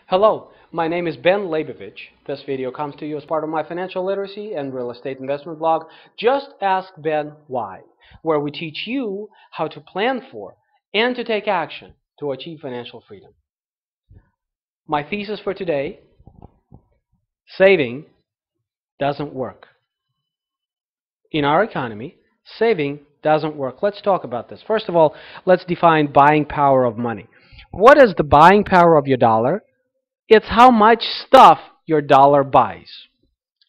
Hello, my name is Ben Leibovich. This video comes to you as part of my financial literacy and real estate investment blog, Just Ask Ben Why, where we teach you how to plan for and to take action to achieve financial freedom. My thesis for today: saving doesn't work. In our economy, saving doesn't work. Let's talk about this. First of all, let's define buying power of money. What is the buying power of your dollar? It's how much stuff your dollar buys.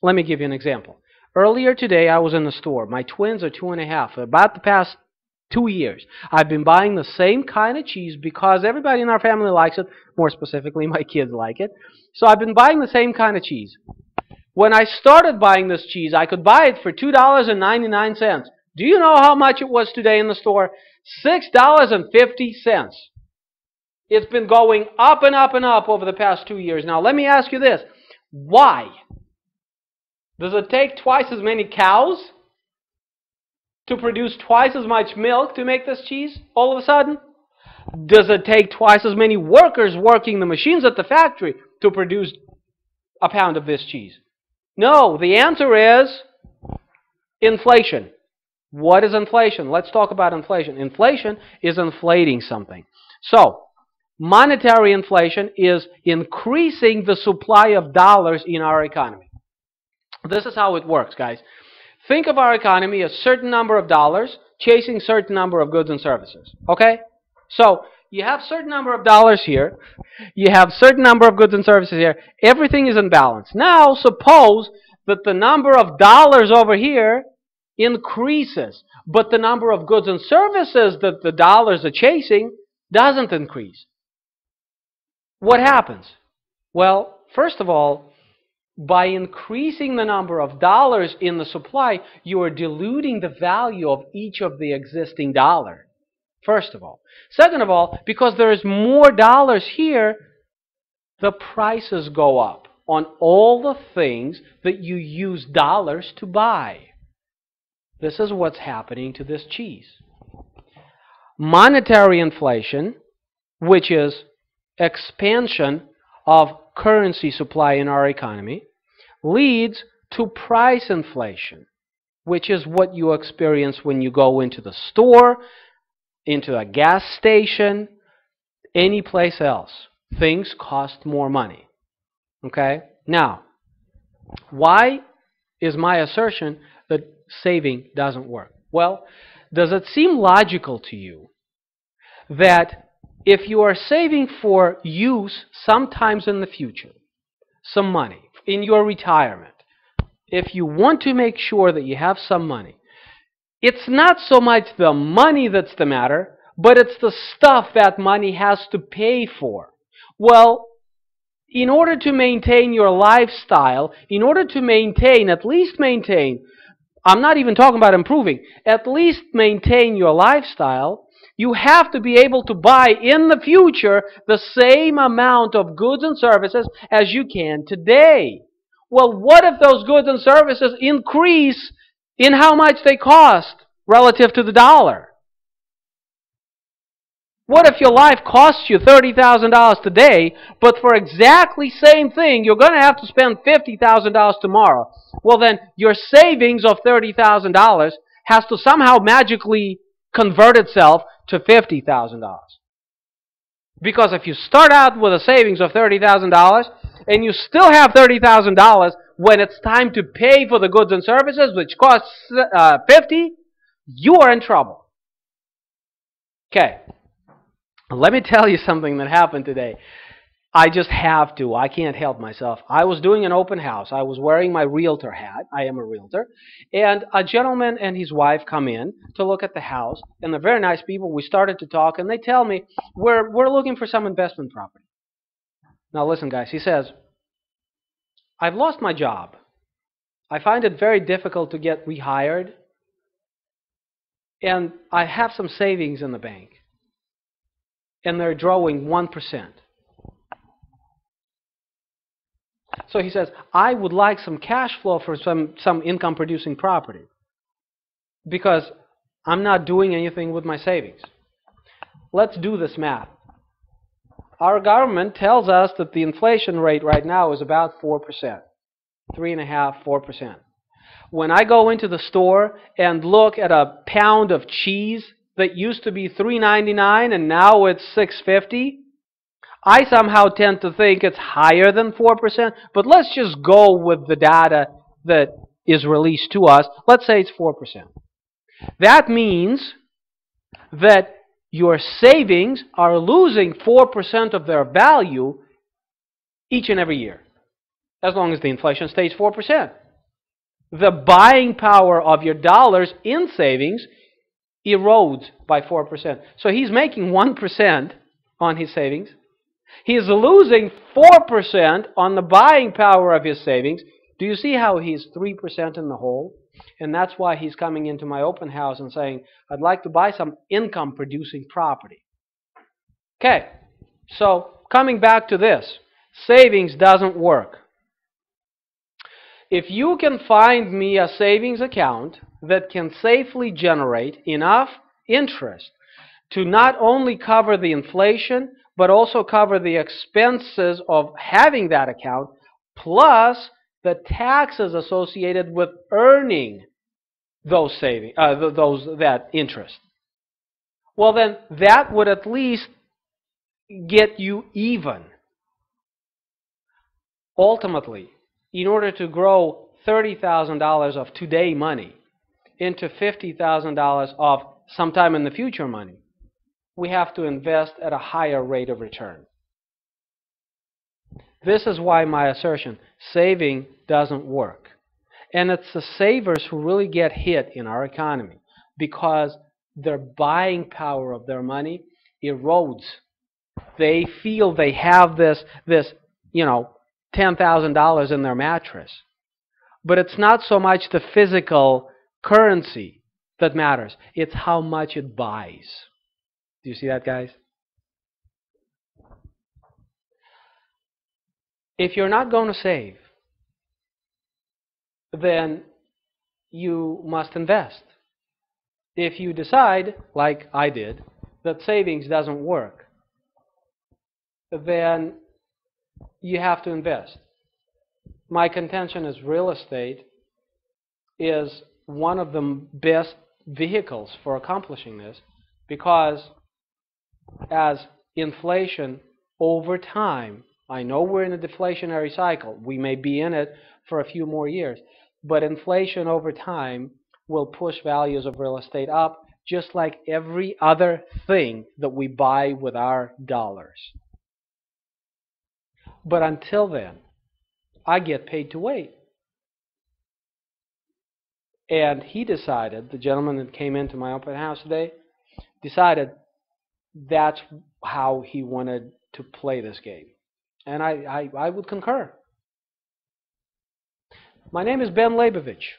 Let me give you an example. Earlier today, I was in the store. My twins are 2.5. For about the past 2 years, I've been buying the same kind of cheese because everybody in our family likes it. More specifically, my kids like it. So I've been buying the same kind of cheese. When I started buying this cheese, I could buy it for $2.99. Do you know how much it was today in the store? $6.50. It's been going up and up and up over the past 2 years. Now, let me ask you this. Why? Does it take twice as many cows to produce twice as much milk to make this cheese all of a sudden? Does it take twice as many workers working the machines at the factory to produce a pound of this cheese? No, the answer is inflation. What is inflation? Let's talk about inflation. Inflation is inflating something. So, monetary inflation is increasing the supply of dollars in our economy. This is how it works, guys. Think of our economy as a certain number of dollars chasing a certain number of goods and services. Okay? So, you have a certain number of dollars here. You have a certain number of goods and services here. Everything is in balance. Now, suppose that the number of dollars over here increases, but the number of goods and services that the dollars are chasing doesn't increase. What happens? Well, first of all, by increasing the number of dollars in the supply, you are diluting the value of each of the existing dollar. First of all. Second of all, because there is more dollars here, the prices go up on all the things that you use dollars to buy. This is what's happening to this cheese. Monetary inflation, which is expansion of currency supply in our economy, leads to price inflation, which is what you experience when you go into the store, into a gas station, any place else. Things cost more money. Okay? Now, why is my assertion that saving doesn't work? Well, does it seem logical to you that if you are saving for use sometimes in the future, some money in your retirement, if you want to make sure that you have some money, it's not so much the money that's the matter, but it's the stuff that money has to pay for. Well, in order to maintain your lifestyle, in order to maintain, at least maintain, I'm not even talking about improving, at least maintain your lifestyle, you have to be able to buy in the future the same amount of goods and services as you can today. Well, what if those goods and services increase in how much they cost relative to the dollar? What if your life costs you $30,000 today, but for exactly same thing, you're going to have to spend $50,000 tomorrow? Well, then your savings of $30,000 has to somehow magically convert itself to $50,000. Because if you start out with a savings of $30,000 and you still have $30,000 when it's time to pay for the goods and services, which costs $50,000, you are in trouble. Okay. Let me tell you something that happened today. I just have to. I can't help myself. I was doing an open house. I was wearing my realtor hat. I am a realtor. And a gentleman and his wife come in to look at the house. And they're very nice people. We started to talk. And they tell me, we're looking for some investment property. Now listen, guys. He says, I've lost my job. I find it very difficult to get rehired. And I have some savings in the bank. And they're drawing 1%. So he says, I would like some cash flow for some income-producing property because I'm not doing anything with my savings. Let's do this math. our government tells us that the inflation rate right now is about 4%, 3.5%, 4%. When I go into the store and look at a pound of cheese that used to be $3.99 and now it's $6.50, I somehow tend to think it's higher than 4%, but let's just go with the data that is released to us. Let's say it's 4%. That means that your savings are losing 4% of their value each and every year, as long as the inflation stays 4%. The buying power of your dollars in savings erodes by 4%. So he's making 1% on his savings. He is losing 4% on the buying power of his savings. Do you see how he's 3% in the hole? And that's why he's coming into my open house and saying, I'd like to buy some income-producing property. Okay, so coming back to this, savings doesn't work. If you can find me a savings account that can safely generate enough interest to not only cover the inflation, but also cover the expenses of having that account, plus the taxes associated with earning those savings, that interest, well then that would at least get you even. Ultimately, in order to grow $30,000 of today money into $50,000 of sometime in the future money, we have to invest at a higher rate of return. This is why my assertion, saving doesn't work. And it's the savers who really get hit in our economy because their buying power of their money erodes. They feel they have this $10,000 in their mattress. But it's not so much the physical currency that matters. It's how much it buys. Do you see that, guys? If you're not going to save, then you must invest. If you decide, like I did, that savings doesn't work, then you have to invest. My contention is real estate is one of the best vehicles for accomplishing this, because as inflation over time, I know we're in a deflationary cycle. We may be in it for a few more years. But inflation over time will push values of real estate up, just like every other thing that we buy with our dollars. But until then, I get paid to wait. And he decided, the gentleman that came into my open house today, decided that's how he wanted to play this game. And I would concur. My name is Ben Leibovich.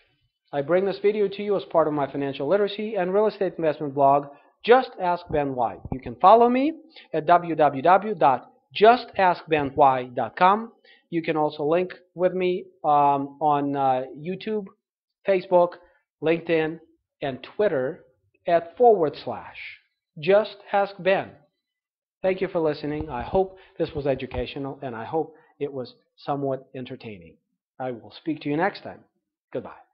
I bring this video to you as part of my financial literacy and real estate investment blog, JustAskBenWhy. You can follow me at www.JustAskBenWhy.com. You can also link with me on YouTube, Facebook, LinkedIn, and Twitter at /JustAskBen. Thank you for listening. I hope this was educational, and I hope it was somewhat entertaining. I will speak to you next time. Goodbye.